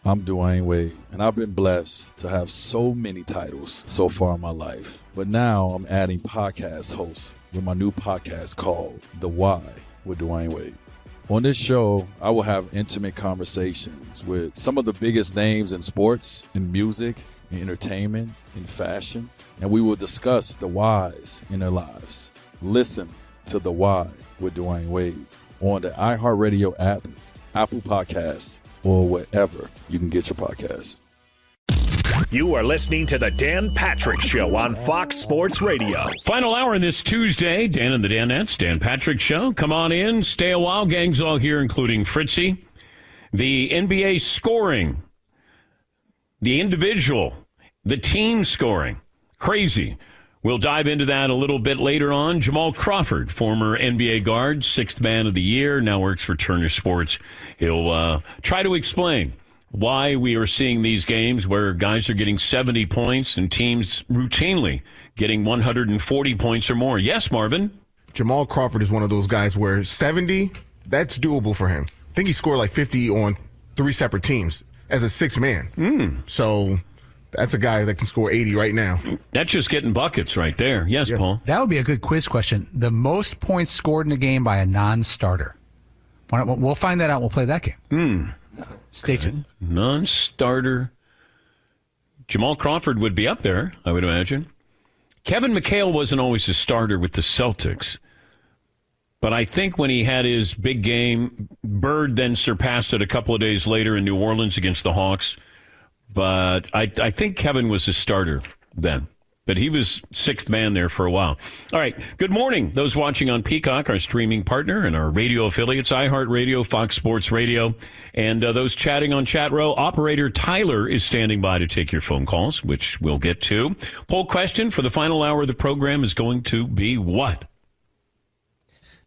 I'm Dwayne Wade, and I've been blessed to have so many titles so far in my life. But now I'm adding podcast hosts with my new podcast called The Why with Dwayne Wade. On this show, I will have intimate conversations with some of the biggest names in sports, in music, in entertainment, in fashion, and we will discuss the whys in their lives. Listen to The Why with Dwayne Wade on the iHeartRadio app, Apple Podcasts, or wherever you can get your podcasts. You are listening to the Dan Patrick Show on Fox Sports Radio. Final hour this Tuesday, Dan and the Danettes, Dan Patrick Show. Come on in, stay a while. Gang's all here, including Fritzy. The NBA scoring, the individual, the team scoring. Crazy. We'll dive into that a little bit later on. Jamal Crawford, former NBA guard, sixth man of the year, now works for Turner Sports. He'll try to explain why we are seeing these games where guys are getting 70 points and teams routinely getting 140 points or more. Yes, Marvin? Jamal Crawford is one of those guys where 70, that's doable for him. I think he scored like 50 on 3 separate teams as a sixth man. So that's a guy that can score 80 right now. That's just getting buckets right there. Yes, yeah. Paul? That would be a good quiz question. The most points scored in a game by a non-starter. We'll find that out. We'll play that game. Stay tuned. Non-starter. Jamal Crawford would be up there, I would imagine. Kevin McHale wasn't always a starter with the Celtics. But I think when he had his big game, Bird then surpassed it a couple of days later in New Orleans against the Hawks. But I think Kevin was a starter then. But he was sixth man there for a while. All right. Good morning. Those watching on Peacock, our streaming partner, and our radio affiliates, iHeartRadio, Fox Sports Radio, and those chatting on Chat Row. Operator Tyler is standing by to take your phone calls, which we'll get to. Poll question for the final hour of the program is going to be what?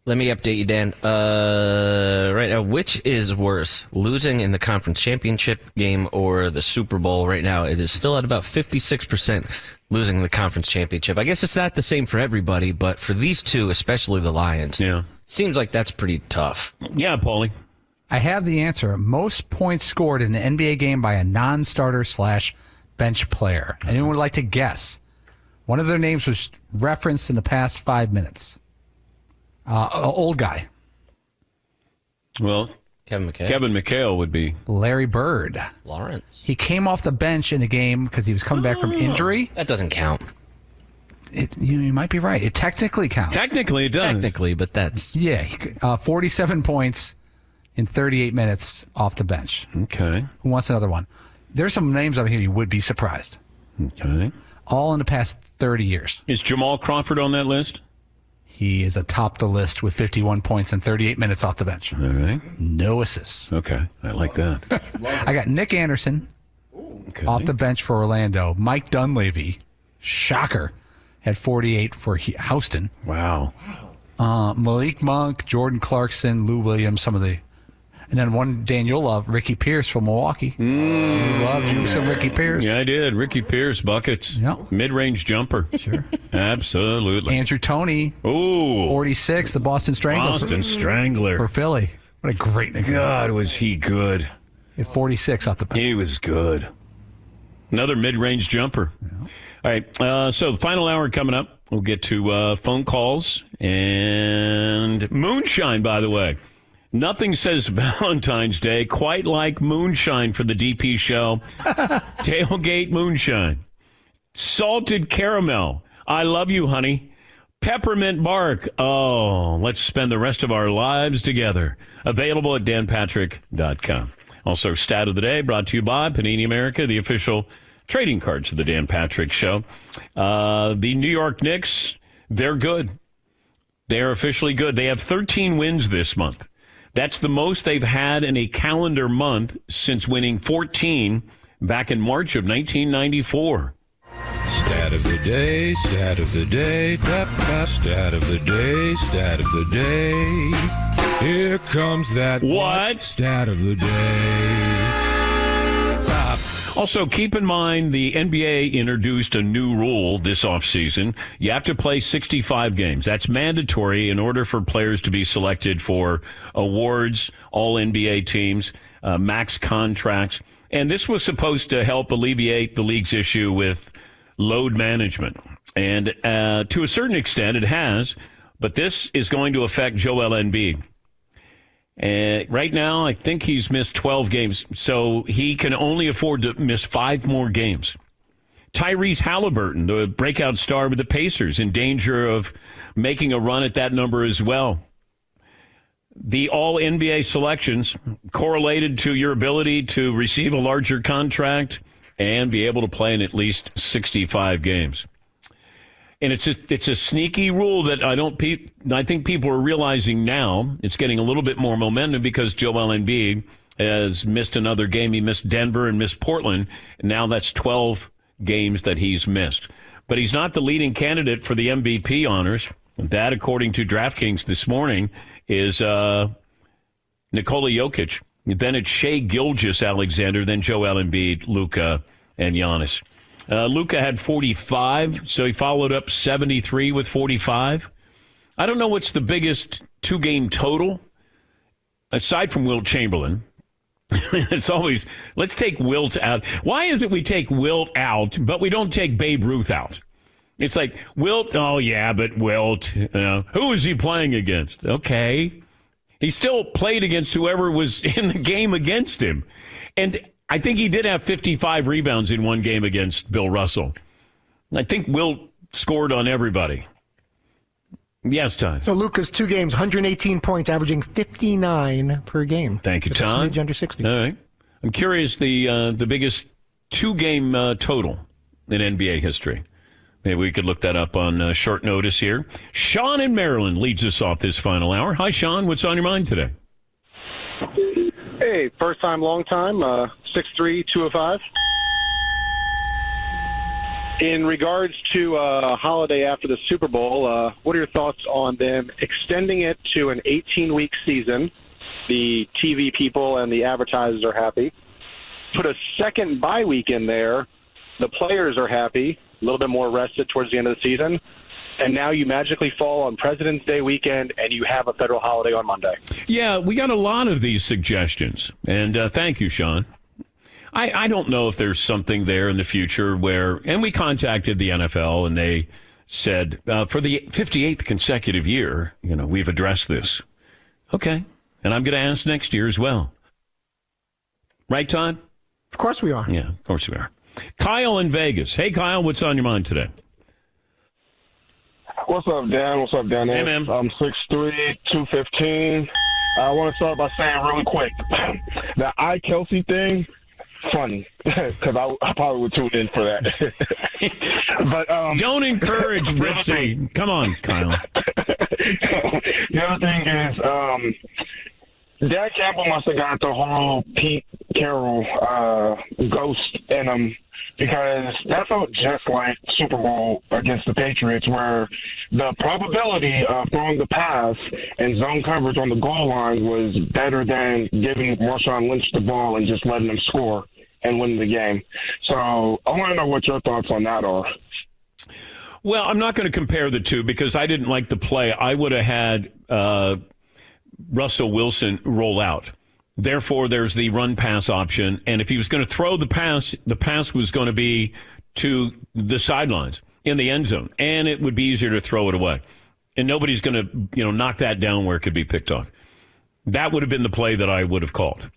Let me update you, Dan. Right now, which is worse, losing in the conference championship game or the Super Bowl? Right now, it is still at about 56% losing the conference championship. I guess it's not the same for everybody, but for these two, especially the Lions, seems like that's pretty tough. Yeah, Paulie. I have the answer. Most points scored in an NBA game by a non-starter / bench player. Anyone would like to guess? One of their names was referenced in the past 5 minutes. Old guy. Well, Kevin McHale would be. Larry Bird. Lawrence. He came off the bench in the game because he was coming back from injury. That doesn't count. You might be right. It technically counts. Technically, it does. Technically, but that's... Yeah, 47 points in 38 minutes off the bench. Okay. Who wants another one? There's some names over here you would be surprised. Okay. All in the past 30 years. Is Jamal Crawford on that list? He is atop the list with 51 points and 38 minutes off the bench. All right. No assists. Okay. I like that. I got Nick Anderson off the bench for Orlando. Mike Dunleavy, shocker, had 48 for Houston. Wow. Malik Monk, Jordan Clarkson, Lou Williams, some of the... And then one Dan you'll love, Ricky Pierce from Milwaukee. You loved you some Ricky Pierce. Yeah, I did. Ricky Pierce, buckets. Yep. Mid-range jumper. Sure. Absolutely. Andrew Toney, 46, the Boston Strangler. Boston Strangler. For Philly. What a great nickname. God, was he good. He had 46 off the bench. He was good. Another mid-range jumper. Yeah. All right, so the final hour coming up. We'll get to phone calls and moonshine, by the way. Nothing says Valentine's Day quite like moonshine for the DP show. Tailgate moonshine. Salted caramel. I love you, honey. Peppermint bark. Oh, let's spend the rest of our lives together. Available at danpatrick.com. Also, stat of the day brought to you by Panini America, the official trading cards of the Dan Patrick Show. The New York Knicks, they're good. They're officially good. They have 13 wins this month. That's the most they've had in a calendar month since winning 14 back in March of 1994. Stat of the day, stat of the day, tap, tap, stat of the day, stat of the day. Here comes that what? Stat of the day. Also, keep in mind the NBA introduced a new rule this offseason. You have to play 65 games. That's mandatory in order for players to be selected for awards, all NBA teams, max contracts. And this was supposed to help alleviate the league's issue with load management. And to a certain extent, it has. But this is going to affect Joel Embiid. Right now, I think he's missed 12 games. So he can only afford to miss 5 more games. Tyrese Halliburton, the breakout star with the Pacers, in danger of making a run at that number as well. The all-NBA selections correlated to your ability to receive a larger contract and be able to play in at least 65 games. And it's a sneaky rule that I think people are realizing now. It's getting a little bit more momentum because Joel Embiid has missed another game. He missed Denver and missed Portland. And now that's 12 games that he's missed. But he's not the leading candidate for the MVP honors. That, according to DraftKings this morning, is Nikola Jokic. Then it's Shai Gilgeous-Alexander, then Joel Embiid, Luka, and Giannis. Luka had 45, so he followed up 73 with 45. I don't know what's the biggest 2-game total, aside from Wilt Chamberlain. It's always, let's take Wilt out. Why is it we take Wilt out, but we don't take Babe Ruth out? It's like, Wilt, oh yeah, but Wilt, who is he playing against? Okay. He still played against whoever was in the game against him. And I think he did have 55 rebounds in one game against Bill Russell. I think Wilt scored on everybody. Yes, Todd. So Luka's 2 games, 118 points, averaging 59 per game. Thank you, Todd. Smidge under 60. All right. I'm curious the biggest 2-game total in NBA history. Maybe we could look that up on short notice here. Sean in Maryland leads us off this final hour. Hi, Sean. What's on your mind today? Hey, first time, long time, 6'3", 205. In regards to Holiday after the Super Bowl, what are your thoughts on them extending it to an 18-week season? The TV people and the advertisers are happy. Put a second bye week in there. The players are happy, a little bit more rested towards the end of the season. And now you magically fall on President's Day weekend, and you have a federal holiday on Monday. Yeah, we got a lot of these suggestions. And thank you, Sean. I don't know if there's something there in the future where, and we contacted the NFL, and they said, for the 58th consecutive year, we've addressed this. Okay. And I'm going to ask next year as well. Right, Todd? Of course we are. Yeah, of course we are. Kyle in Vegas. Hey, Kyle, what's on your mind today? What's up, Dan? What's up, Dan? Hey, man. I'm 6'3", 215. I want to start by saying really quick, the Kelsey thing, funny, because I probably would tune in for that. But don't encourage Fritzy. Come on, Kyle. The other thing is, Dan Campbell must have got the whole Pete Carroll ghost in him, because that felt just like Super Bowl against the Patriots, where the probability of throwing the pass and zone coverage on the goal line was better than giving Marshawn Lynch the ball and just letting him score and win the game. So I want to know what your thoughts on that are. Well, I'm not going to compare the two because I didn't like the play. I would have had Russell Wilson roll out. Therefore, there's the run-pass option. And if he was going to throw the pass was going to be to the sidelines in the end zone. And it would be easier to throw it away. And nobody's going to knock that down where it could be picked off. That would have been the play that I would have called.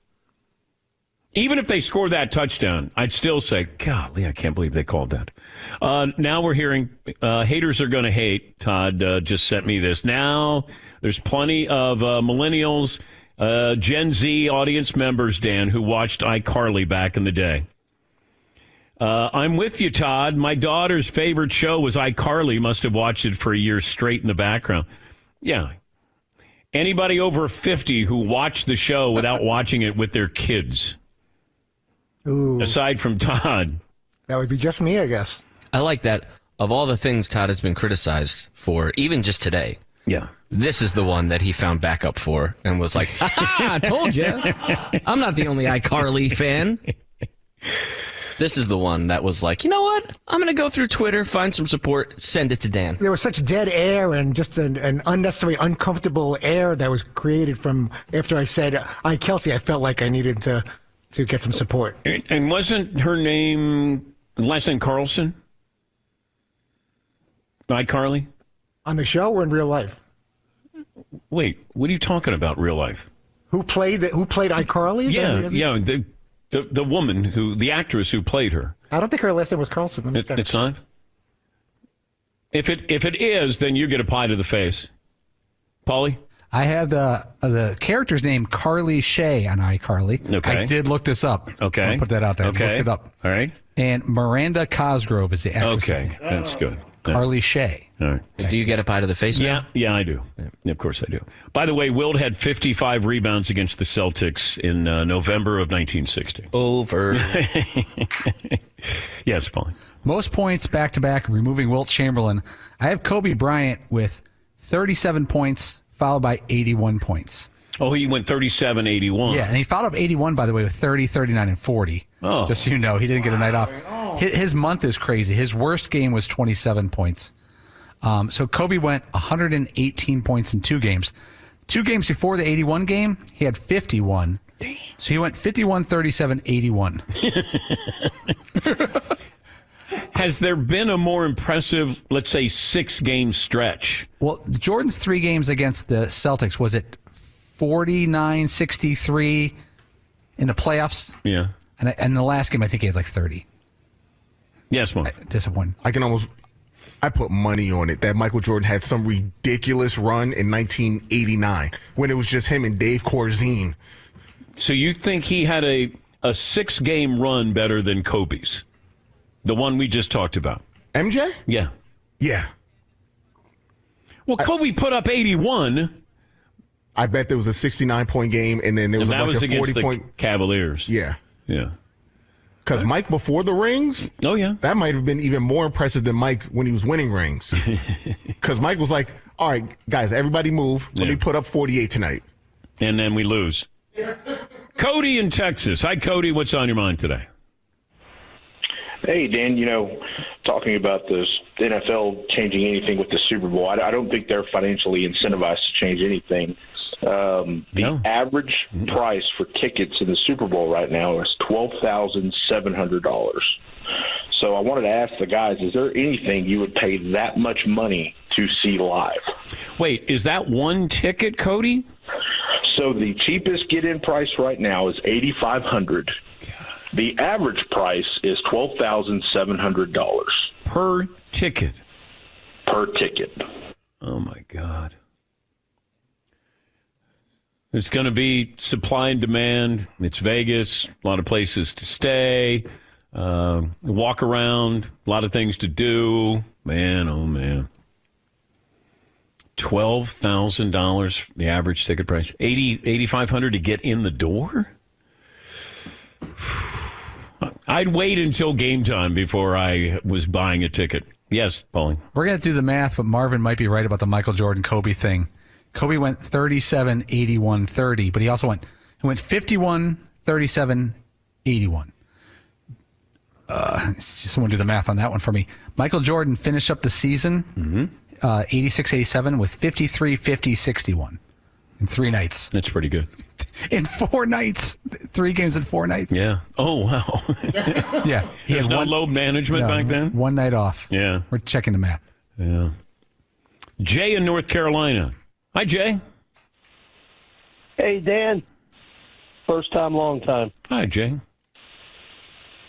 Even if they scored that touchdown, I'd still say, golly, I can't believe they called that. Now we're hearing haters are going to hate. Todd just sent me this. Now there's plenty of millennials, Gen Z audience members, Dan, who watched iCarly back in the day. I'm with you, Todd. My daughter's favorite show was iCarly. Must have watched it for a year straight in the background. Yeah. Anybody over 50 who watched the show without watching it with their kids. Ooh. Aside from Todd. That would be just me, I guess. I like that. Of all the things Todd has been criticized for, even just today, yeah, this is the one that he found backup for and was like, I told you. I'm not the only iCarly fan. This is the one that was like, you know what? I'm going to go through Twitter, find some support, send it to Dan. There was such dead air and just an unnecessary, uncomfortable air that was created from after I said, Kelsey, I felt like I needed to to get some support. And wasn't her last name Carlson? iCarly? On the show or in real life? Wait, what are you talking about, real life? Who played iCarly? Yeah. The woman, the actress who played her. I don't think her last name was Carlson. It's not? If it is, then you get a pie to the face. Paulie? I have the character's name Carly Shay on iCarly. Okay. I did look this up. Okay. I'll put that out there. Okay. I looked it up. All right. And Miranda Cosgrove is the actress. Okay, that's good. Carly Shay. All right. Do you get a pie to the face now? Yeah, I do. Yeah, of course I do. By the way, Wilt had 55 rebounds against the Celtics in November of 1960. Over. Yes, Paulie. Most points back-to-back, removing Wilt Chamberlain. I have Kobe Bryant with 37 points, followed by 81 points. Oh, he went 37-81. Yeah, and he followed up 81, by the way, with 30, 39, and 40. Oh. Just so you know, he didn't get a night off. His month is crazy. His worst game was 27 points. So Kobe went 118 points in 2 games. 2 games before the 81 game, he had 51. Damn. So he went 51, 37, 81. Has there been a more impressive, let's say, 6-game stretch? Well, Jordan's 3 games against the Celtics, was it 49-63 in the playoffs? Yeah. And the last game, I think he had like 30. Yes, Mark. Disappointing. I put money on it that Michael Jordan had some ridiculous run in 1989 when it was just him and Dave Corzine. So you think he had a 6-game run better than Kobe's? The one we just talked about. MJ? Yeah. Yeah. Well, Kobe put up 81. I bet there was a 69-point game, and then there was a bunch of 40-point Cavaliers. Yeah. Yeah. Because Mike before the rings, that might have been even more impressive than Mike when he was winning rings. Because Mike was like, all right, guys, everybody move. Let me put up 48 tonight. And then we lose. Cody in Texas. Hi, Cody. What's on your mind today? Hey, Dan, talking about this NFL changing anything with the Super Bowl, I don't think they're financially incentivized to change anything. The average price for tickets in the Super Bowl right now is $12,700. So I wanted to ask the guys, is there anything you would pay that much money to see live? Wait, is that one ticket, Cody? So the cheapest get-in price right now is $8,500. The average price is $12,700 per ticket. Per ticket. Oh my God! It's going to be supply and demand. It's Vegas. A lot of places to stay, walk around. A lot of things to do. Man, oh man! $12,000 the average ticket price. $8,500 to get in the door. I'd wait until game time before I was buying a ticket. Yes, Pauline. We're going to do the math, but Marvin might be right about the Michael Jordan Kobe thing. Kobe went 37, 81, 30, but he went 51, 37, 81. Someone do the math on that one for me. Michael Jordan finished up the season 86, 87 with 53, 50, 61 in 3 nights. That's pretty good. In 4 nights. 3 games in 4 nights. Yeah. Oh, wow. Yeah. He There's had no load management back then? 1 night off. Yeah. We're checking the math. Yeah. Jay in North Carolina. Hi, Jay. Hey, Dan. First time, long time. Hi, Jay.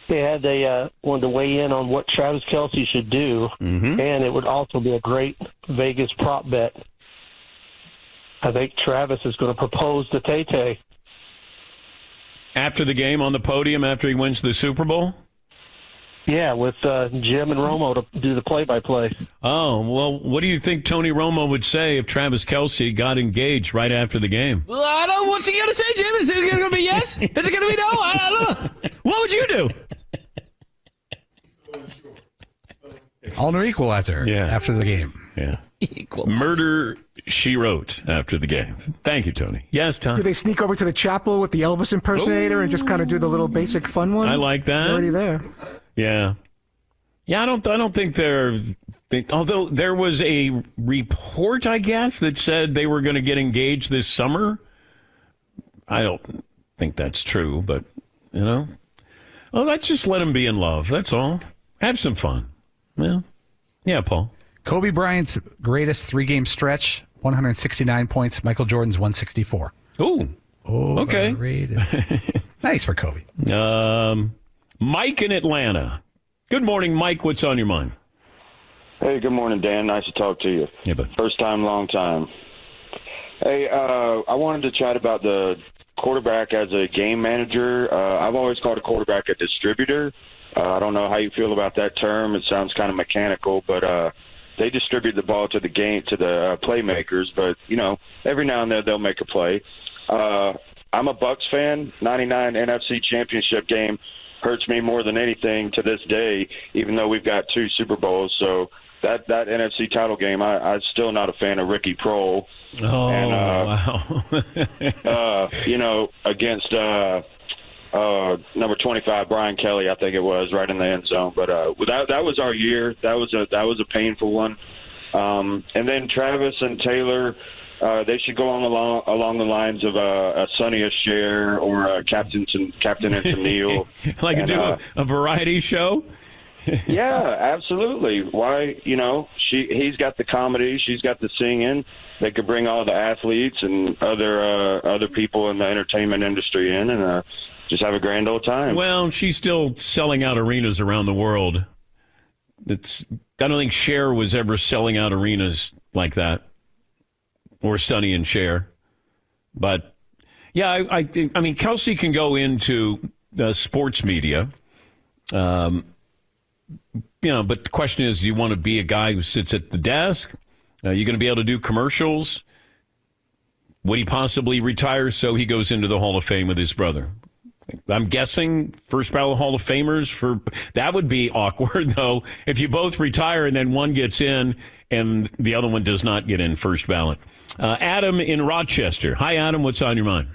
They wanted to weigh in on what Travis Kelce should do, and it would also be a great Vegas prop bet. I think Travis is going to propose to Tay-Tay. After the game on the podium, after he wins the Super Bowl? Yeah, with Jim and Romo to do the play-by-play. Oh, well, what do you think Tony Romo would say if Travis Kelce got engaged right after the game? Well, I don't know. What's he going to say, Jim? Is it going to be yes? Is it going to be no? I don't know. What would you do? All-new equalizer after the game. Yeah. Murder, she wrote after the game. Thank you, Tony. Yes, Tom. Do they sneak over to the chapel with the Elvis impersonator and just kind of do the little basic fun one? I like that. They're already there. Yeah. Yeah, I don't think although there was a report, I guess, that said they were going to get engaged this summer. I don't think that's true, but You know? Oh, let's just let him be in love. That's all. Have some fun. Well, yeah, Paul. Kobe Bryant's greatest 3-game stretch, 169 points. Michael Jordan's 164. Ooh. Okay. Nice for Kobe. Mike in Atlanta. Good morning, Mike. What's on your mind? Hey, good morning, Dan. Nice to talk to you. Yeah, but first time, long time. Hey, I wanted to chat about the quarterback as a game manager. I've always called a quarterback a distributor. I don't know how you feel about that term. It sounds kind of mechanical, but they distribute the ball to the playmakers. But every now and then they'll make a play. I'm a Bucks fan. 99 NFC Championship game hurts me more than anything to this day, even though we've got 2 Super Bowls. So that NFC title game, I'm still not a fan of Ricky Prohl. Oh, wow. Against number 25, Brian Kelly, I think it was, right in the end zone. But that was our year. That was a painful one. And then Travis and Taylor, they should go along the lines of a Sonny Cher or Captain and Tennille. Like do a variety show? Yeah, absolutely. Why, he's got the comedy, she's got the singing. They could bring all the athletes and other people in the entertainment industry in and just have a grand old time. Well, she's still selling out arenas around the world. I don't think Cher was ever selling out arenas like that, or Sonny and Cher. But yeah, I mean, Kelsey can go into sports media. But the question is, do you want to be a guy who sits at the desk? Are you going to be able to do commercials? Would he possibly retire so he goes into the Hall of Fame with his brother? I'm guessing first ballot Hall of Famers that would be awkward, though, if you both retire and then one gets in and the other one does not get in first ballot. Adam in Rochester. Hi, Adam. What's on your mind?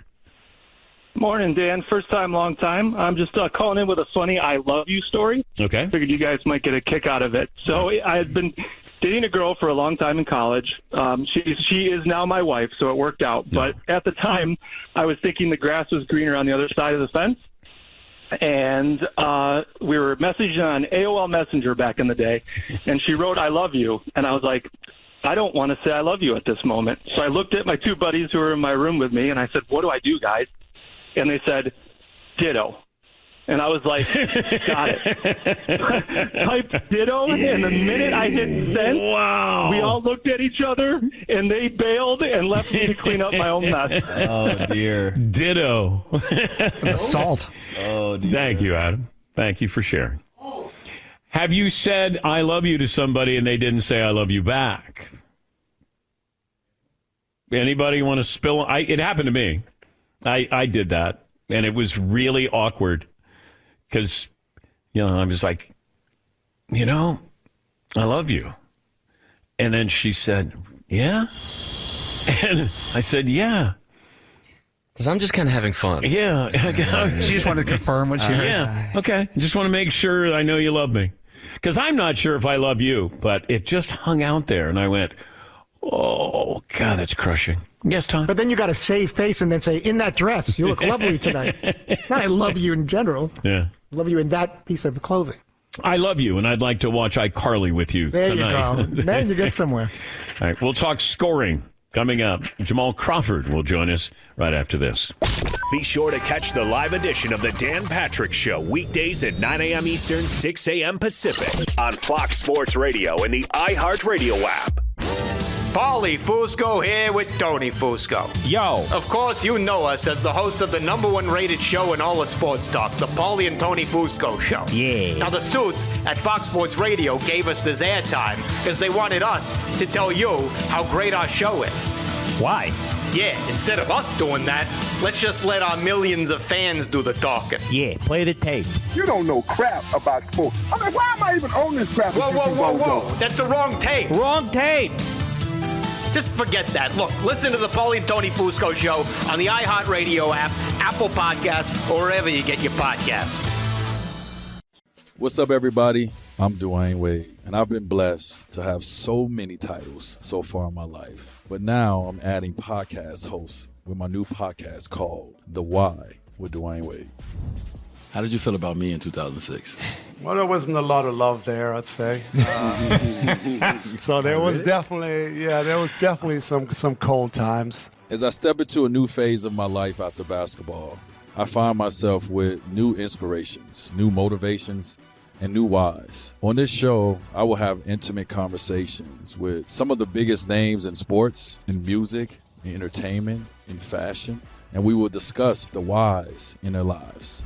Morning, Dan. First time, long time. I'm just calling in with a funny I love you story. Okay. Figured you guys might get a kick out of it. So I had been dating a girl for a long time in college. She is now my wife, so it worked out. But at the time, I was thinking the grass was greener on the other side of the fence. And we were messaging on AOL Messenger back in the day, and she wrote, "I love you." And I was like, I don't want to say I love you at this moment. So I looked at my 2 buddies who were in my room with me, and I said, "What do I do, guys?" And they said, "Ditto." And I was like, got it. Typed ditto, and the minute I hit send, we all looked at each other, and they bailed and left me to clean up my own mess. Oh, dear. Ditto. Assault. Oh, dear. Thank you, Adam. Thank you for sharing. Have you said I love you to somebody and they didn't say I love you back? Anybody want to spill? It happened to me. I did that, and it was really awkward because, I was like, I love you. And then she said, yeah? And I said, yeah. Because I'm just kind of having fun. Yeah. She just wanted to confirm what she heard. Yeah. Okay. Just want to make sure I know you love me. Because I'm not sure if I love you, but it just hung out there, and I went, oh, God, that's crushing. Yes, Tom? But then you got to save face and then say, in that dress, you look lovely tonight. Not I love you in general. Yeah. I love you in that piece of clothing. I love you, and I'd like to watch iCarly with you There tonight. you go. Man, you get somewhere. All right, we'll talk scoring coming up. Jamal Crawford will join us right after this. Be sure to catch the live edition of the Dan Patrick Show weekdays at 9 a.m. Eastern, 6 a.m. Pacific on Fox Sports Radio and the iHeartRadio app. Paulie Fusco here with Tony Fusco. Yo. Of course, you know us as the host of the #1 rated show in all of sports talk, the Paulie and Tony Fusco Show. Yeah. Now, the suits at Fox Sports Radio gave us this airtime because they wanted us to tell you how great our show is. Why? Yeah, instead of us doing that, let's just let our millions of fans do the talking. Yeah, play the tape. You don't know crap about sports. I mean, why am I even on this crap? Whoa. That's the wrong tape. Wrong tape. Just forget that. Look, listen to the Paulie and Tony Fusco Show on the iHeartRadio app, Apple Podcasts, or wherever you get your podcasts. What's up, everybody? I'm Dwayne Wade, and I've been blessed to have so many titles so far in my life. But now I'm adding podcast hosts with my new podcast called The Why with Dwayne Wade. How did you feel about me in 2006? Well, there wasn't a lot of love there, I'd say. So there was definitely some cold times. As I step into a new phase of my life after basketball, I find myself with new inspirations, new motivations, and new whys. On this show, I will have intimate conversations with some of the biggest names in sports, in music, in entertainment, in fashion, and we will discuss the whys in their lives.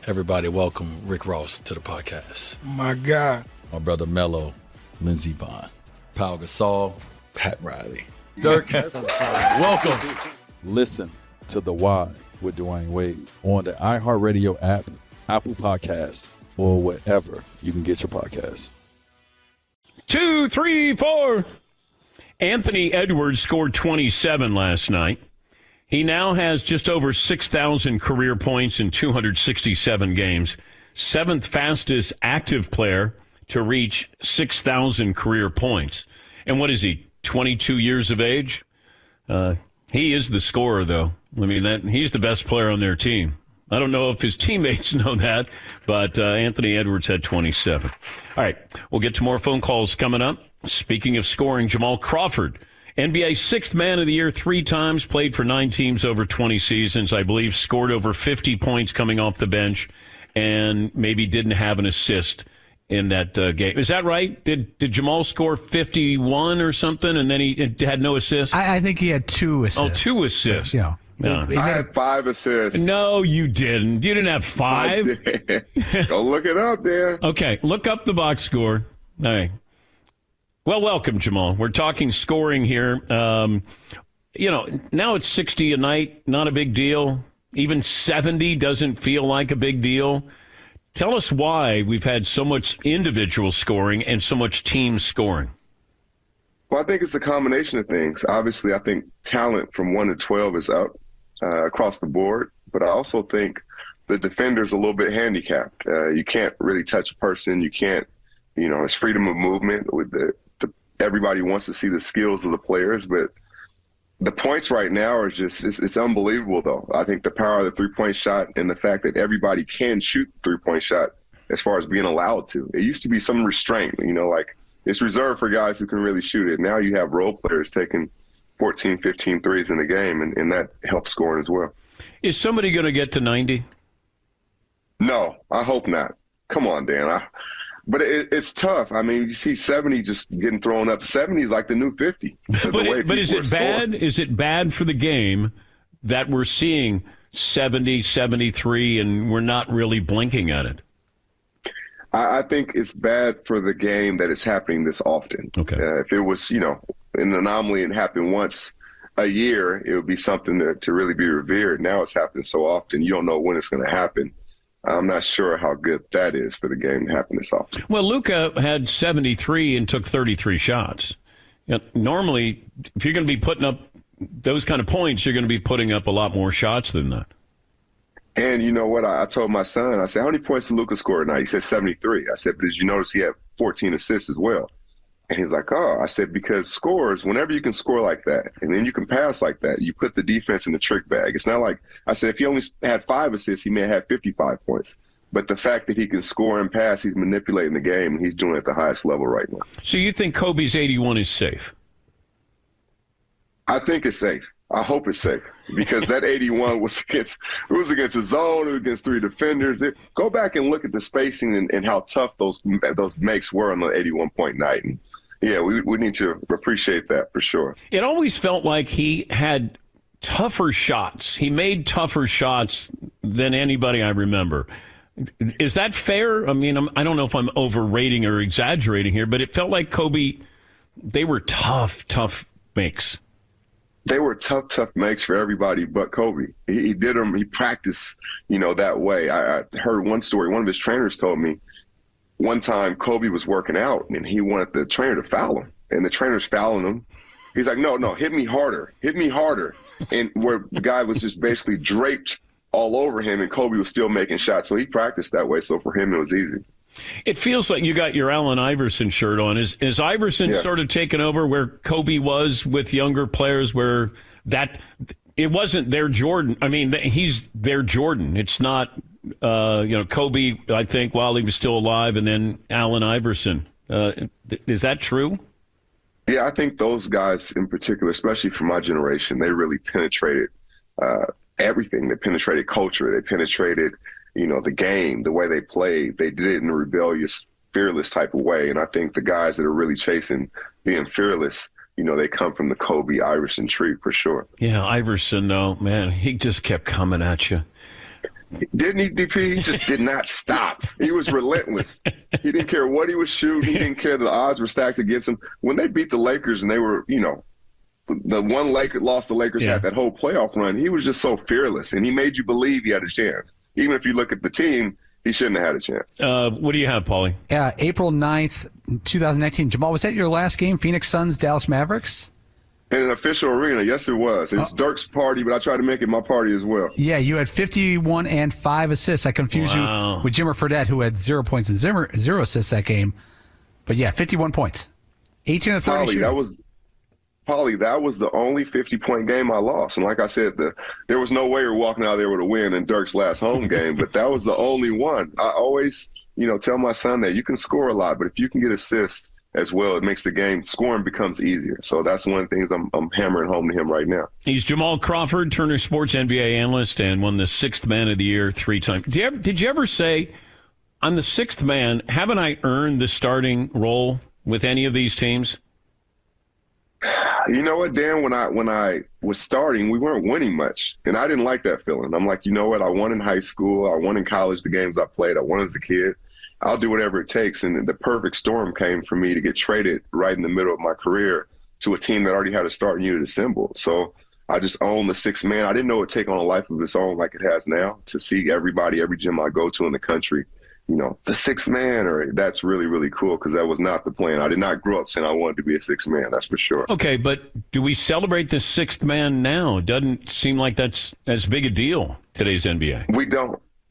Everybody welcome Rick Ross to the podcast. My God. My brother Mello, Lindsey Vonn, Pau Gasol, Pat Riley. Dirk, welcome. Listen to The Why with Dwayne Wade on the iHeartRadio app, Apple Podcasts, or wherever you can get your podcasts. 2, 3, 4. Anthony Edwards scored 27 last night. He now has just over 6,000 career points in 267 games. Seventh fastest active player to reach 6,000 career points. And what is he, 22 years of age? He is the scorer, though. I mean, he's the best player on their team. I don't know if his teammates know that, but Anthony Edwards had 27. All right, we'll get to more phone calls coming up. Speaking of scoring, Jamal Crawford, NBA sixth man of the year 3 times, played for 9 teams over 20 seasons, I believe, scored over 50 points coming off the bench, and maybe didn't have an assist in that game. Is that right? Did Jamal score 51 or something, and then he had no assist? I think he had 2 assists. Oh, 2 assists. Yeah. No. I had 5 assists. No, you didn't. You didn't have 5? I did. Go look it up, Dan. Okay, look up the box score. All right. Well, welcome, Jamal. We're talking scoring here. Now it's 60 a night, not a big deal. Even 70 doesn't feel like a big deal. Tell us why we've had so much individual scoring and so much team scoring. Well, I think it's a combination of things. Obviously, I think talent from 1 to 12 is up across the board, but I also think the defender's a little bit handicapped. You can't really touch a person. You can't, it's freedom of movement with everybody wants to see the skills of the players, but the points right now are just, it's unbelievable, though. I think the power of the three-point shot and the fact that everybody can shoot the three-point shot as far as being allowed to. It used to be some restraint, like it's reserved for guys who can really shoot it. Now you have role players taking 14, 15 threes in the game, and that helps scoring as well. Is somebody going to get to 90? No, I hope not. Come on, Dan. But it's tough. I mean, you see 70 just getting thrown up. 70 is like the new 50. But is it bad? Is it bad for the game that we're seeing 70, 73, and we're not really blinking at it? I think it's bad for the game that it's happening this often. Okay. If it was, an anomaly and happened once a year, it would be something to really be revered. Now it's happening so often, you don't know when it's going to happen. I'm not sure how good that is for the game to happen this often. Well, Luka had 73 and took 33 shots. Normally, if you're going to be putting up those kind of points, you're going to be putting up a lot more shots than that. And you know what? I told my son, I said, how many points did Luka score tonight? He said 73. I said, but did you notice he had 14 assists as well? And he's like, oh, I said, because scores, whenever you can score like that, and then you can pass like that, you put the defense in the trick bag. It's not like, I said, if he only had 5 assists, he may have had 55 points. But the fact that he can score and pass, he's manipulating the game, and he's doing it at the highest level right now. So you think Kobe's 81 is safe? I think it's safe. I hope it's safe, because that 81 was against a zone, it was against 3 defenders. Go back and look at the spacing and how tough those makes were on the 81-point night. And yeah, we need to appreciate that for sure. It always felt like he had tougher shots. He made tougher shots than anybody I remember. Is that fair? I mean, I don't know if I'm overrating or exaggerating here, but it felt like Kobe, they were tough makes. They were tough makes for everybody but Kobe. He did them. He practiced, that way. I heard one story. One of his trainers told me one time Kobe was working out and he wanted the trainer to foul him, and the trainer's fouling him. He's like, no, hit me harder. And where the guy was just basically draped all over him, and Kobe was still making shots. So he practiced that way. So for him, it was easy. It feels like you got your Allen Iverson shirt on. Is Iverson sort of taken over where Kobe was with younger players, where that it wasn't their Jordan? I mean, he's their Jordan. It's not Kobe, I think, while he was still alive, and then Allen Iverson. Is that true? Yeah, I think those guys in particular, especially for my generation, they really penetrated everything. They penetrated culture. They penetrated, the game, the way they played. They did it in a rebellious, fearless type of way. And I think the guys that are really chasing being fearless, they come from the Kobe Iverson tree for sure. Yeah, Iverson, though, man, he just kept coming at you. Didn't he, DP? He just did not stop. He was relentless. He didn't care what he was shooting. He didn't care the odds were stacked against him. When they beat the Lakers and they were, the one loss the Lakers had that whole playoff run, he was just so fearless, and he made you believe he had a chance. Even if you look at the team, he shouldn't have had a chance. What do you have, Paulie? Yeah, April 9th, 2019. Jamal, was that your last game, Phoenix Suns, Dallas Mavericks? In an official arena, yes, it was. It was Dirk's party, but I tried to make it my party as well. Yeah, you had 51 and 5 assists. I confused you with Jimmer Fredette, who had 0 points and 0 assists that game. But yeah, 51 points. 18 to 30 shooting. That was the only 50-point game I lost. And like I said, there was no way we were walking out there with a win in Dirk's last home game, but that was the only one. I always, tell my son that you can score a lot, but if you can get assists as well, it makes the game, scoring becomes easier. So that's one of the things I'm hammering home to him right now. He's Jamal Crawford, Turner Sports NBA analyst, and won the 6th Man of the Year 3 times. Did you ever say, I'm the 6th man, haven't I earned the starting role with any of these teams? You know what, Dan, when I was starting, we weren't winning much, and I didn't like that feeling. I'm like, you know what, I won in high school, I won in college, the games I played, I won as a kid. I'll do whatever it takes. And the perfect storm came for me to get traded right in the middle of my career to a team that already had a starting unit assembled. So I just owned the 6th man. I didn't know it would take on a life of its own like it has now, to see every gym I go to in the country, the 6th man, that's really, really cool, because that was not the plan. I did not grow up saying I wanted to be a 6th man, that's for sure. Okay, but do we celebrate the 6th man now? It doesn't seem like that's as big a deal today's NBA.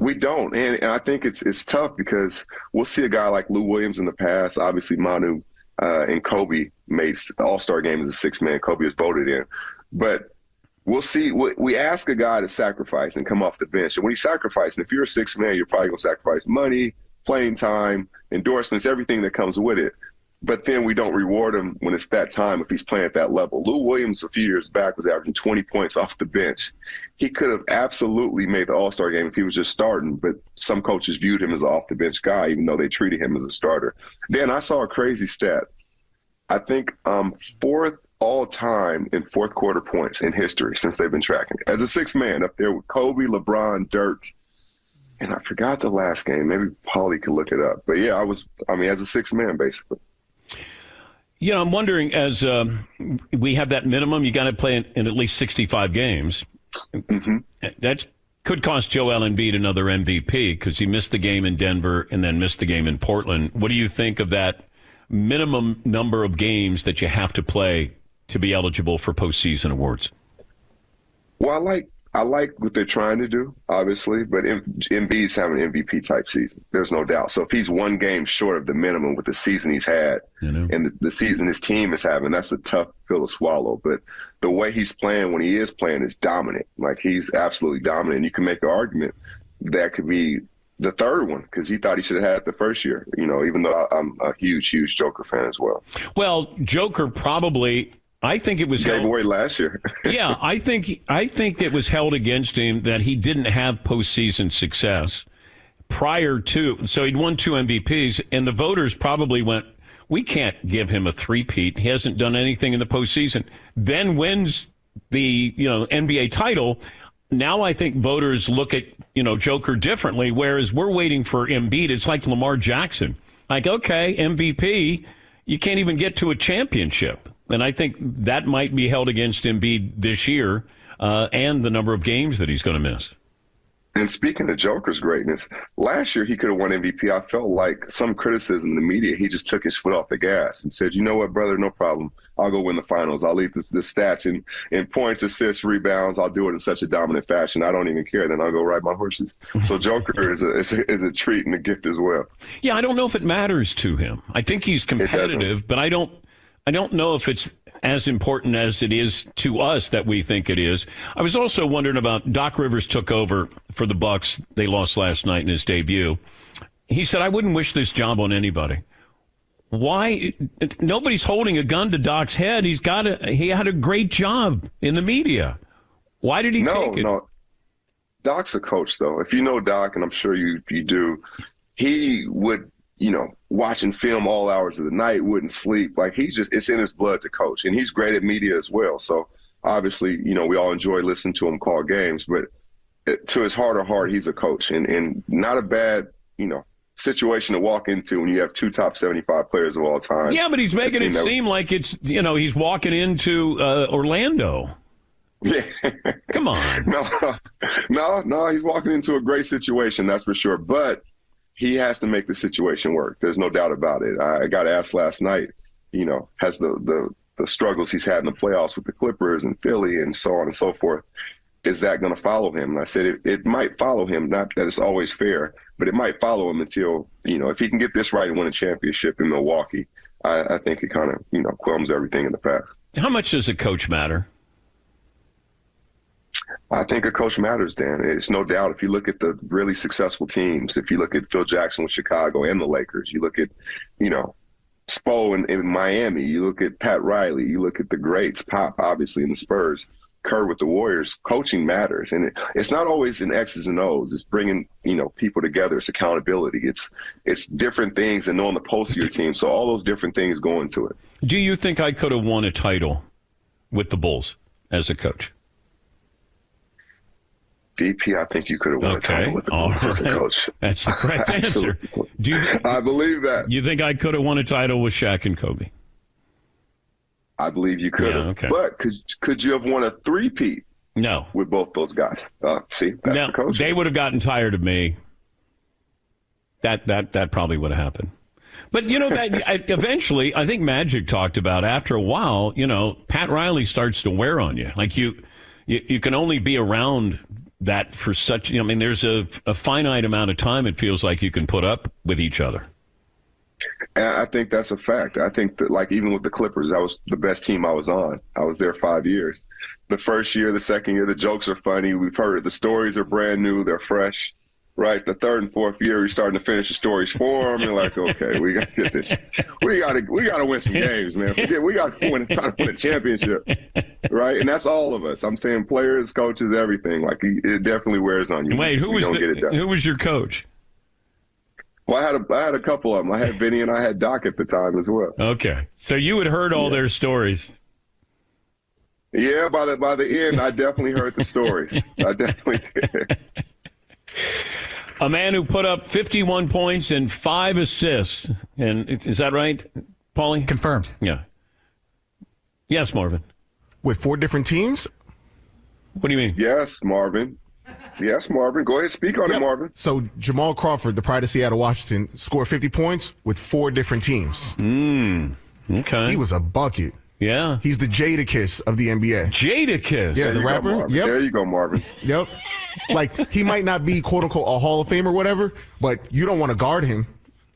We don't, and I think it's tough, because we'll see a guy like Lou Williams in the past. Obviously, Manu and Kobe made the All-Star game as a 6th man. Kobe was voted in. But we'll see. We ask a guy to sacrifice and come off the bench. And when he's sacrificing, if you're a 6th man, you're probably going to sacrifice money, playing time, endorsements, everything that comes with it. But then we don't reward him when it's that time if he's playing at that level. Lou Williams a few years back was averaging 20 points off the bench. He could have absolutely made the All-Star game if he was just starting, but some coaches viewed him as an off-the-bench guy, even though they treated him as a starter. Dan, I saw a crazy stat. I think 4th all-time in fourth quarter points in history since they've been tracking. As a 6th man, up there with Kobe, LeBron, Dirk, and I forgot the last game. Maybe Paulie could look it up. But yeah, as a 6th man, basically. I'm wondering, as we have that minimum, you got to play in at least 65 games. Mm-hmm. That could cost Joel Embiid another MVP, because he missed the game in Denver and then missed the game in Portland. What do you think of that minimum number of games that you have to play to be eligible for postseason awards? Well, I like what they're trying to do, obviously, but Embiid's having an MVP type season. There's no doubt. So if he's one game short of the minimum with the season he's had and the season his team is having, that's a tough pill to swallow. But the way he's playing when he is playing is dominant. Like, he's absolutely dominant. You can make the argument that could be the third one, because he thought he should have had it the first year, even though I'm a huge, huge Joker fan as well. Well, Joker probably... I think it was gave away last year. Yeah, I think it was held against him that he didn't have postseason success prior to. So he'd won 2 MVPs, and the voters probably went, "We can't give him a three-peat. He hasn't done anything in the postseason." Then wins the NBA title. Now I think voters look at Joker differently. Whereas we're waiting for Embiid. It's like Lamar Jackson. Like, okay, MVP, you can't even get to a championship. And I think that might be held against Embiid this year, and the number of games that he's going to miss. And speaking of Joker's greatness, last year he could have won MVP. I felt like some criticism in the media, he just took his foot off the gas and said, "You know what, brother, no problem. I'll go win the finals. I'll lead the stats in points, assists, rebounds. I'll do it in such a dominant fashion. I don't even care. Then I'll go ride my horses." So Joker is a treat and a gift as well. Yeah, I don't know if it matters to him. I think he's competitive, but I don't I don't know if it's as important as it is to us that we think it is. I was also wondering about Doc Rivers took over for the Bucks. They lost last night in his debut. He said, I wouldn't wish this job on anybody. Why? Nobody's holding a gun to Doc's head. He had a great job in the media. Why did he take it? No. Doc's a coach, though. If you know Doc, and I'm sure you do, he would, watching film all hours of the night, wouldn't sleep. Like, it's in his blood to coach. And he's great at media as well. So obviously, we all enjoy listening to him call games, but to his heart of heart, he's a coach, and not a bad, situation to walk into when you have two top 75 players of all time. Yeah, but he's making it seem like it's, he's walking into Orlando. Yeah. Come on. No, he's walking into a great situation, that's for sure. But he has to make the situation work. There's no doubt about it. I got asked last night, has the struggles he's had in the playoffs with the Clippers and Philly and so on and so forth, is that going to follow him? And I said it might follow him, not that it's always fair, but it might follow him until, if he can get this right and win a championship in Milwaukee, I think it kind of, quelms everything in the past. How much does a coach matter? I think a coach matters, Dan. It's no doubt. If you look at the really successful teams, if you look at Phil Jackson with Chicago and the Lakers, you look at, Spo in Miami, you look at Pat Riley, you look at the greats, Pop, obviously, in the Spurs, Kerr with the Warriors, coaching matters. And it's not always in X's and O's. It's bringing, people together. It's accountability. It's different things and knowing the pulse of your team. So all those different things go into it. Do you think I could have won a title with the Bulls as a coach? DP, I think you could have won a title with the Bulls as a coach. That's the correct answer. I believe that. You think I could have won a title with Shaq and Kobe? I believe you could have. Yeah, okay. But could you have won a three-peat? No. With both those guys? See, that's the coach. They would have gotten tired of me. That probably would have happened. But, that eventually, I think Magic talked about after a while, Pat Riley starts to wear on you. Like you can only be around that for such, there's a finite amount of time it feels like you can put up with each other. And I think that's a fact. I think that, like, even with the Clippers, that was the best team I was on. I was there 5 years. The first year, the second year, the jokes are funny. We've heard it. The stories are brand new. They're fresh, right? The third and fourth year, you're starting to finish the stories for them. You're like, okay, we got to get this. We got to win some games, man. We got to try to win a championship, right? And that's all of us. I'm saying players, coaches, everything. Like, it definitely wears on you. Wait, who was your coach? Well, I had a couple of them. I had Vinny and I had Doc at the time as well. Okay, so you had heard all their stories. Yeah, by the end, I definitely heard the stories. I definitely did. A man who put up 51 points and 5 assists. And is that right, Paulie? Confirmed. Yeah. Yes, Marvin. With 4 different teams? What do you mean? Yes, Marvin. Yes, Marvin. Go ahead, speak on it, Marvin. So Jamal Crawford, the pride of Seattle, Washington, scored 50 points with 4 different teams. Okay. He was a bucket. Yeah. He's the Jadakiss of the NBA. Jadakiss? Yeah, the rapper. Yep. There you go, Marvin. Yep. Like, he might not be, quote unquote, a Hall of Fame or whatever, but you don't want to guard him.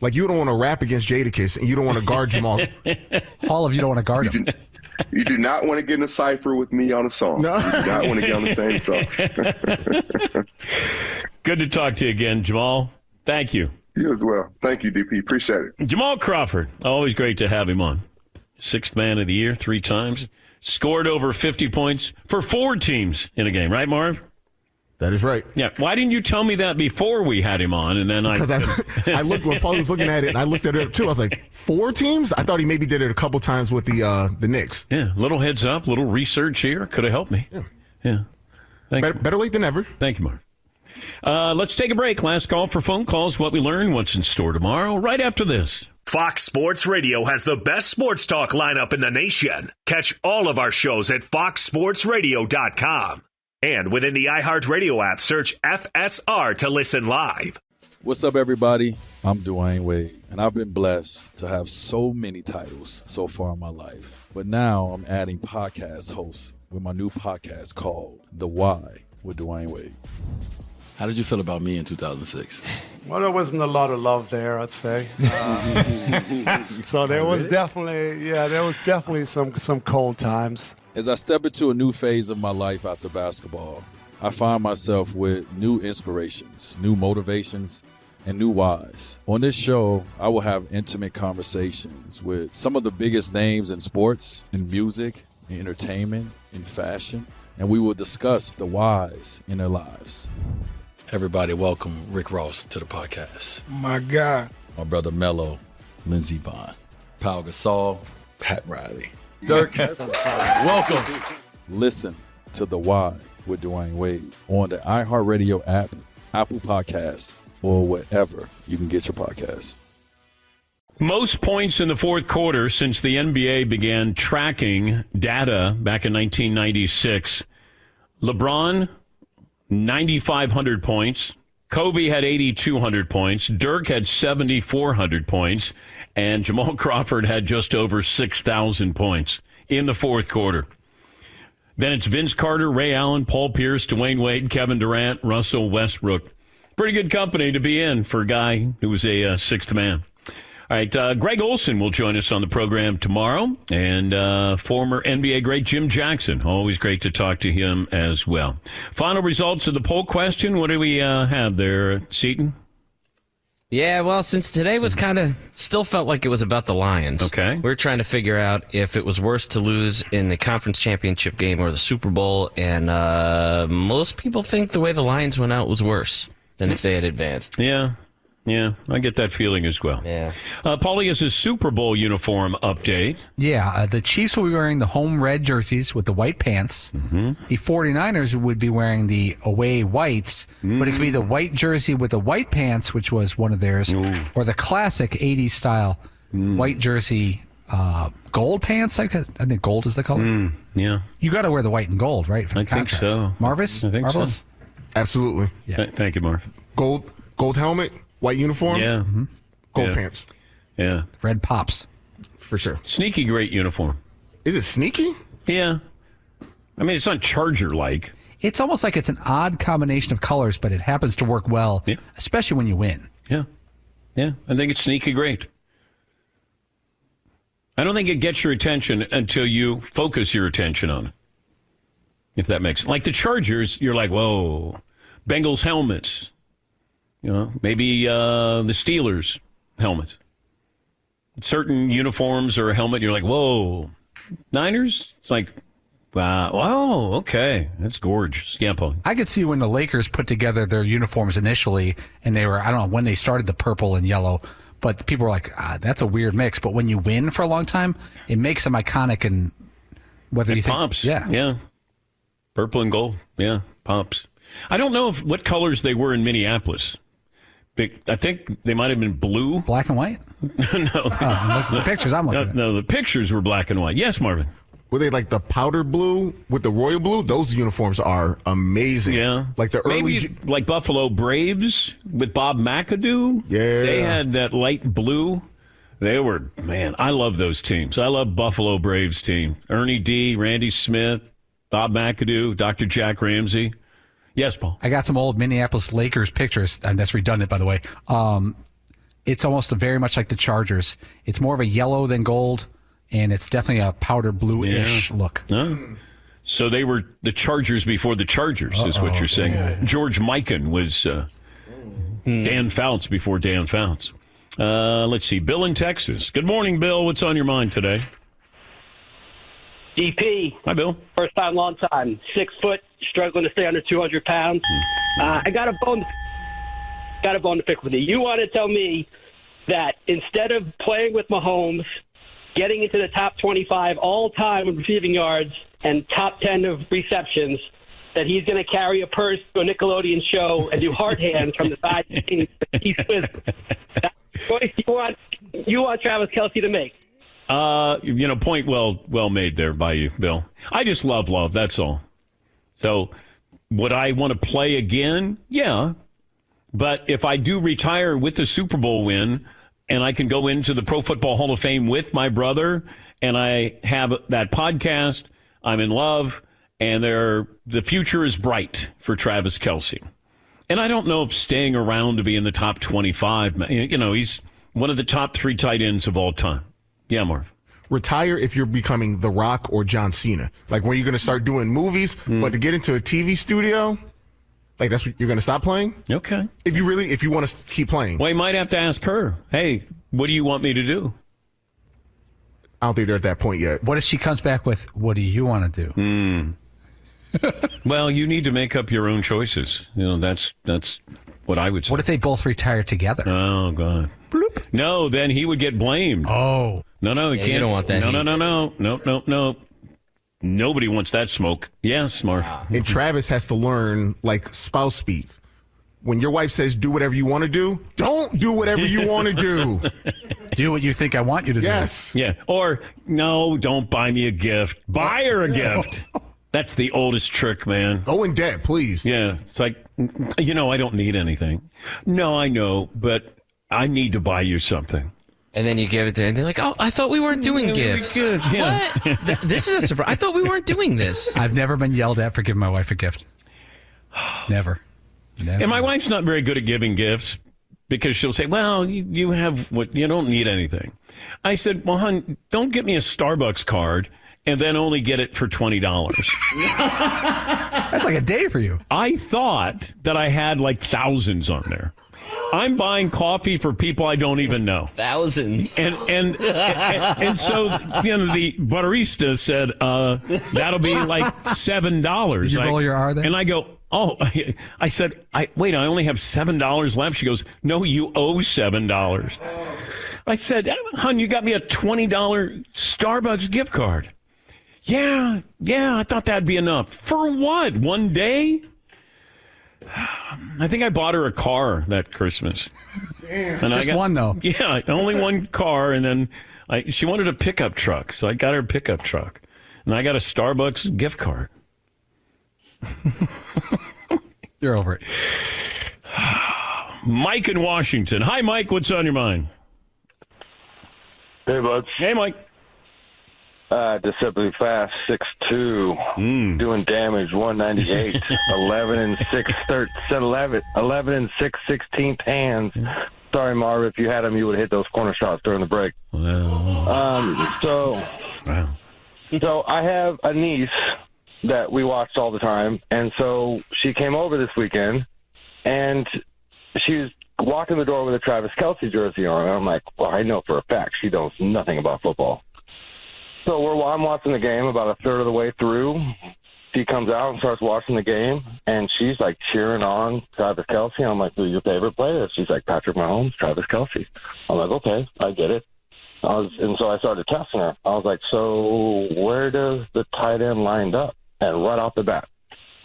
Like, you don't want to rap against Jadakiss, and you don't want to guard Jamal. Hall of you don't want to guard him. You do not want to get in a cipher with me on a song. No. You do not want to get on the same song. Good to talk to you again, Jamal. Thank you. You as well. Thank you, DP. Appreciate it. Jamal Crawford. Always great to have him on. 6th man of the year 3 times. Scored over 50 points for 4 teams in a game. Right, Marv? That is right. Yeah. Why didn't you tell me that before we had him on? And then I looked when Paul was looking at it, and I looked at it too. I was like, 4 teams? I thought he maybe did it a couple times with the Knicks. Yeah. Little heads up, little research here. Could have helped me. Yeah. Better late than never. Thank you, Marv. Let's take a break. Last call for phone calls. What we learned, what's in store tomorrow, right after this. Fox Sports Radio has the best sports talk lineup in the nation. Catch all of our shows at foxsportsradio.com. And within the iHeartRadio app, search FSR to listen live. What's up, everybody? I'm Dwayne Wade, and I've been blessed to have so many titles so far in my life. But now I'm adding podcast hosts with my new podcast called The Why with Dwayne Wade. How did you feel about me in 2006? Well, there wasn't a lot of love there, I'd say. So there was definitely some cold times. As I step into a new phase of my life after basketball, I find myself with new inspirations, new motivations, and new whys. On this show, I will have intimate conversations with some of the biggest names in sports, in music, in entertainment, in fashion, and we will discuss the whys in their lives. Everybody, welcome Rick Ross to the podcast. My guy. My brother Mello, Lindsey Vonn, Pau Gasol, Pat Riley, Dirk. Welcome. Listen to The Why with Dwayne Wade on the iHeartRadio app, Apple Podcasts, or wherever you can get your podcasts. Most points in the fourth quarter since the NBA began tracking data back in 1996. LeBron, 9,500 points. Kobe had 8,200 points. Dirk had 7,400 points. And Jamal Crawford had just over 6,000 points in the fourth quarter. Then it's Vince Carter, Ray Allen, Paul Pierce, Dwayne Wade, Kevin Durant, Russell Westbrook. Pretty good company to be in for a guy who was a sixth man. All right, Greg Olson will join us on the program tomorrow, and former NBA great Jim Jackson. Always great to talk to him as well. Final results of the poll question. What do we have there, Seton? Yeah, well, since today was still felt like it was about the Lions. Okay. We're trying to figure out if it was worse to lose in the conference championship game or the Super Bowl, and most people think the way the Lions went out was worse than if they had advanced. Yeah, I get that feeling as well. Yeah. Paulie has a Super Bowl uniform update. Yeah, the Chiefs will be wearing the home red jerseys with the white pants. Mm-hmm. The 49ers would be wearing the away whites, but it could be the white jersey with the white pants, which was one of theirs, or the classic 80s style white jersey, gold pants. I think gold is the color. Yeah. You got to wear the white and gold, right? For the I think contract. so. Marvis? I think Marvelous? so. Absolutely. Yeah. Thank you, Marv. Gold helmet, white uniform, Yeah. gold pants. Yeah. Red pops. For sure. Sneaky great uniform. Is it sneaky? Yeah. I mean, it's not Charger-like. It's almost like it's an odd combination of colors, but it happens to work well, especially when you win. Yeah. Yeah. I think it's sneaky great. I don't think it gets your attention until you focus your attention on it. If that makes sense. Like the Chargers, you're like, whoa. Bengals helmets. You know, maybe the Steelers helmet. Certain uniforms or a helmet, you're like, whoa. Niners, it's like, wow, okay. That's gorgeous. Yeah, Paul. I could see when the Lakers put together their uniforms initially, and they were, I don't know, when they started the purple and yellow, but people were like, that's a weird mix. But when you win for a long time, it makes them iconic, and whether it you pops. think, Yeah. Purple and gold. Yeah, pops. I don't know what colors they were in Minneapolis. I think they might have been blue. Black and white? No. The pictures I'm looking at. No, the pictures were black and white. Yes, Marvin. Were they like the powder blue with the royal blue? Those uniforms are amazing. Yeah. Like the early... Maybe like Buffalo Braves with Bob McAdoo. Yeah. They had that light blue. They were, man, I love those teams. I love Buffalo Braves team. Ernie D., Randy Smith, Bob McAdoo, Dr. Jack Ramsey. Yes, Paul. I got some old Minneapolis Lakers pictures, and that's redundant, by the way. It's almost very much like the Chargers. It's more of a yellow than gold, and it's definitely a powder blue-ish look. So they were the Chargers before the Chargers, is what you're saying. Yeah. George Mikan was Dan Fouts before Dan Fouts. Let's see. Bill in Texas. Good morning, Bill. What's on your mind today? DP. Hi, Bill. First time, long time. 6 foot, struggling to stay under 200 pounds. I got a bone to pick with you. You want to tell me that instead of playing with Mahomes, getting into the top 25 all-time in receiving yards and top 10 of receptions, that he's going to carry a purse to a Nickelodeon show and do hard hands from the side. You want Travis Kelce to make. Point well made there by you, Bill. I just love. That's all. So would I want to play again? Yeah. But if I do retire with the Super Bowl win and I can go into the Pro Football Hall of Fame with my brother and I have that podcast, I'm in love, and the future is bright for Travis Kelce. And I don't know if staying around to be in the top 25, he's one of the top 3 tight ends of all time. Yeah, Marv. Retire if you're becoming The Rock or John Cena. Like when you're going to start doing movies, but to get into a TV studio, like that's what you're going to stop playing? Okay. If you want to keep playing. Well, you might have to ask her, hey, what do you want me to do? I don't think they're at that point yet. What if she comes back with, what do you want to do? Well, you need to make up your own choices. That's what I would say. What if they both retire together? Oh, God. Bloop. No, then he would get blamed. Oh. No, he can't. You don't want that. No. Nobody wants that smoke. Yes, Marv. And Travis has to learn, like, spouse speak. When your wife says, do whatever you want to do, don't do whatever you want to do. Do what you think I want you to do. Yes. Yeah. Or, no, don't buy me a gift. Buy her a gift. That's the oldest trick, man. Go in debt, please. Yeah. It's like, I don't need anything. No, I know, but I need to buy you something. And then you give it to them, and they're like, oh, I thought we weren't doing gifts. Yeah. What? This is a surprise. I thought we weren't doing this. I've never been yelled at for giving my wife a gift. Never. And my wife's not very good at giving gifts because she'll say, well, you have what, you don't need anything. I said, well, hon, don't get me a Starbucks card and then only get it for $20. That's like a day for you. I thought that I had like thousands on there. I'm buying coffee for people I don't even know. Thousands. And so, the barista said, that'll be like $7. Did you roll your R there? And I go, oh, I said, wait, I only have $7 left. She goes, no, you owe $7. I said, hon, you got me a $20 Starbucks gift card. Yeah, I thought that'd be enough. For what? One day? I think I bought her a car that Christmas. Damn. And just one, though. Yeah, only one car, and then she wanted a pickup truck, so I got her a pickup truck. And I got a Starbucks gift card. You're over it. Mike in Washington. Hi, Mike. What's on your mind? Hey, bud. Hey, Mike. Deceptively fast, 6'2", doing damage, 198, 11 and 6 16th hands. Sorry, Marv, if you had him, you would have hit those corner shots during the break. So I have a niece that we watched all the time, and so she came over this weekend, and she's walking the door with a Travis Kelce jersey on, and I'm like, well, I know for a fact she knows nothing about football. So I'm watching the game about a third of the way through. She comes out and starts watching the game, and she's like cheering on Travis Kelce. I'm like, who's your favorite player? She's like, Patrick Mahomes, Travis Kelce. I'm like, okay, I get it. And so I started testing her. I was like, so where does the tight end lined up? And right off the bat,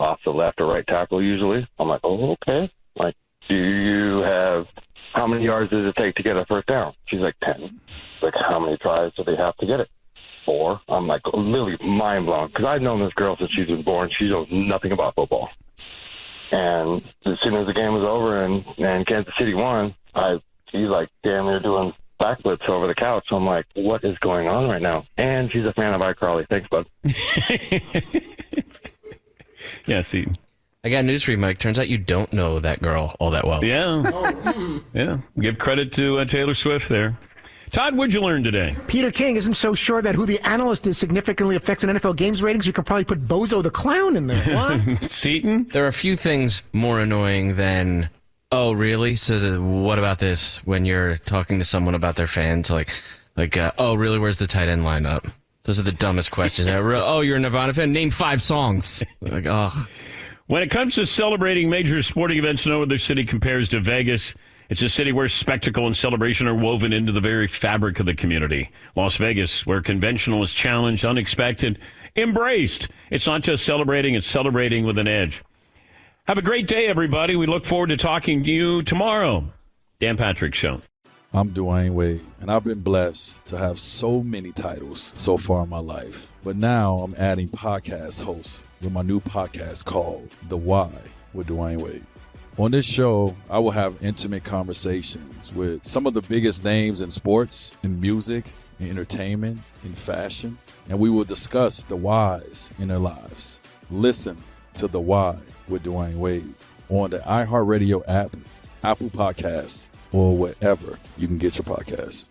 off the left or right tackle usually. I'm like, oh, okay. Like, do you have how many yards does it take to get a first down? She's like 10. Like, how many tries do they have to get it? 4. I'm like literally mind blown because I've known this girl since she's been born. She knows nothing about football. And as soon as the game was over and Kansas City won, she's like damn near doing backflips over the couch. So I'm like, what is going on right now? And she's a fan of iCarly. Thanks, bud. Yeah, see. I got news for you, Mike. Turns out you don't know that girl all that well. Yeah. Yeah. Give credit to Taylor Swift there. Todd, what'd you learn today? Peter King isn't so sure that who the analyst is significantly affects an NFL games ratings. You can probably put Bozo the Clown in there. What? Seton? There are a few things more annoying than, oh, really? So what about this? When you're talking to someone about their fans, like, oh, really? Where's the tight end lineup? Those are the dumbest questions. Oh, you're a Nirvana fan? Name 5 songs. Like, oh. When it comes to celebrating major sporting events, no other city compares to Vegas. It's a city where spectacle and celebration are woven into the very fabric of the community. Las Vegas, where conventional is challenged, unexpected, embraced. It's not just celebrating, it's celebrating with an edge. Have a great day, everybody. We look forward to talking to you tomorrow. Dan Patrick Show. I'm Dwayne Wade, and I've been blessed to have so many titles so far in my life. But now I'm adding podcast hosts with my new podcast called The Why with Dwayne Wade. On this show, I will have intimate conversations with some of the biggest names in sports, in music, in entertainment, in fashion, and we will discuss the whys in their lives. Listen to The Why with Dwayne Wade. on the iHeartRadio app, Apple Podcasts, or wherever you can get your podcasts.